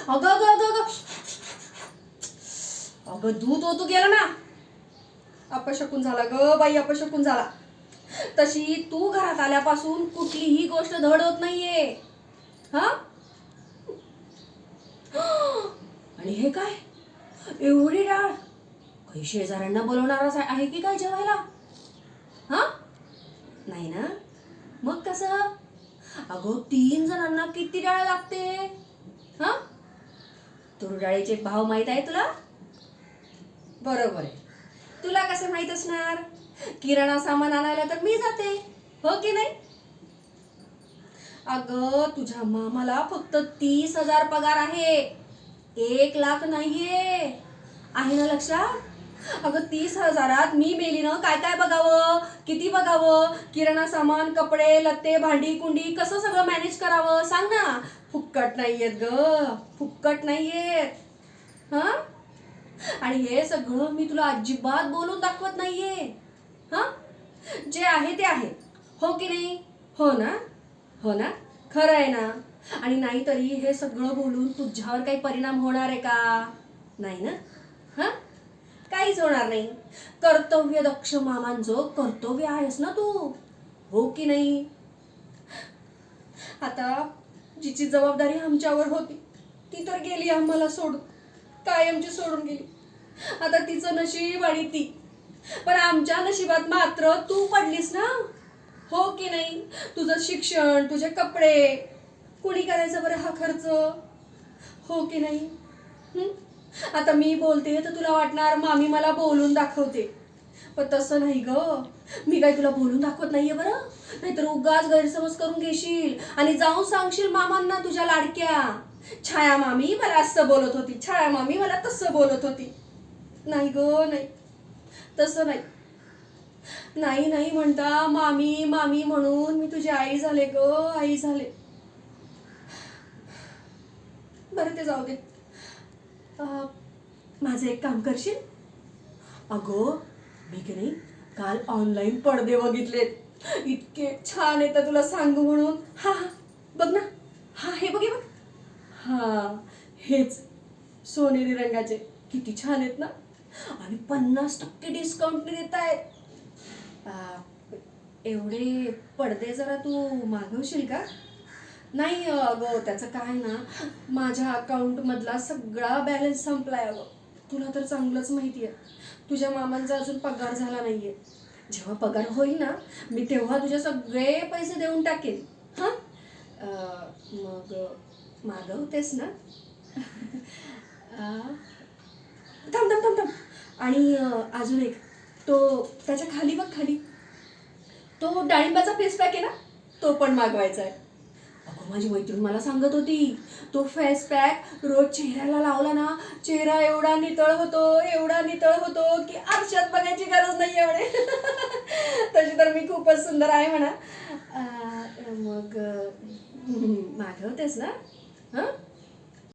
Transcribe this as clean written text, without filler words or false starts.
अगं अगं अगं अगं अगं दूध ओतू गेलं ना. अपशकुन झाला ग बाई, अपशकुन झाला. तशी तू घरात आल्यापासून कुठलीही गोष्ट धड होत नाहीये. हा आणि हे काय एवढी डाळ? काही शेजाऱ्यांना बोलवणारच आहे की काय जेवायला? हा नाही ना, मग कसं? अगो 3 जणांना किती डाळ लागते? हा तूर डाळीचे भाव माहित आहे तुला? बरोबर आहे. तुला कसं माहित असणार? किराणा सामान आणायला तर मी जाते, हो की नाही? अगं तुझ्या मामाला फक्त 30,000 पगार आहे, 1 लाख नाहीये. आहे ना लक्षात? अगं 30,000त मी मेली ना, काय काय बघावं, किती बघावं, किराणा सामान, कपडे लत्ते, भांडी कुंडी, कसं सगळं मॅनेज करावं सांग ना. फुक्कट नाहीयेत ग, फुक्कट नाहीयेत. हा आणि हे सगळं मी तुला अजिबात बोलून दाखवत नाहीये. हा जे आहे ते आहे, हो की नाही? हो ना, हो ना, खरं आहे ना. आणि नाहीतरी हे सगळं बोलून तुझ्यावर काही परिणाम होणार आहे का? नाही ना. हा काहीच होणार नाही. कर्तव्य दक्ष मामांचं कर्तव्य आहेस ना तू, हो की नाही? आता जिची जबाबदारी आमच्यावर होती ती तर गेली आम्हाला सोडून, कायमची सोडून गेली. आता तिचं नशीब आणि ती, पण आमच्या नशिबात मात्र तू पडलीस ना, हो की नाही? तुझं शिक्षण, तुझे कपडे कुणी करायचं बरं हा खर्च, हो की नाही? आता मी बोलते तर तुला वाटणार मामी मला बोलून दाखवते, पण तसं नाही ग. मी काही तुला बोलून दाखवत नाहीये बरं, नाहीतर उगाच गैरसमज करून घेशील आणि जाऊन सांगशील मामांना तुझ्या लाडक्या, छाया मामी मला असं बोलत होती, छाया मामी मला तसं बोलत होती. नाही ग नाही, तसं नाही. नाही नाही म्हणता मामी मामी म्हणून मी तुझी आई झाले ग, आई झाले. बरं ते जाऊ दे. माझं एक काम करशील? अगं मी की नाही काल ऑनलाईन पडदे बघितलेत, इतके छान येतं तुला सांगू म्हणून. हा हा बघ ना, हा हे बघ हे बघ. हा हेच सोनेरी रंगाचे, किती छान आहेत ना. आणि 50% डिस्काउंटने देत आहेत. एवढे पडदे जरा तू मागवशील का? नाही अगं त्याचं काय ना, माझ्या अकाउंटमधला सगळा बॅलन्स संपलाय अगं. तुला तर चांगलंच माहिती आहे, तुझ्या मामांचा अजून पगार झाला नाहीये. जेव्हा पगार होईल ना, मी तेव्हा तुझे सगळे पैसे देऊन टाकेन. हां मग मागवतेस ना? थांब थांब थांब थांब. आणि अजून एक, तो त्याच्या खाली बघ खाली, तो डाळिंबाचा फेस पॅक आहे ना, तो पण मागवायचा आहे. अगं माझी मैत्रीण मला सांगत होती, तो फेस पॅक रोज चेहऱ्याला लावला ना, चेहरा एवढा नितळ होतो, एवढा नितळ होतो की आरशात बघायची गरज नाही म्हणे. तशी तर मी खूपच सुंदर आहे म्हणा. मग मागवतेस ना? हां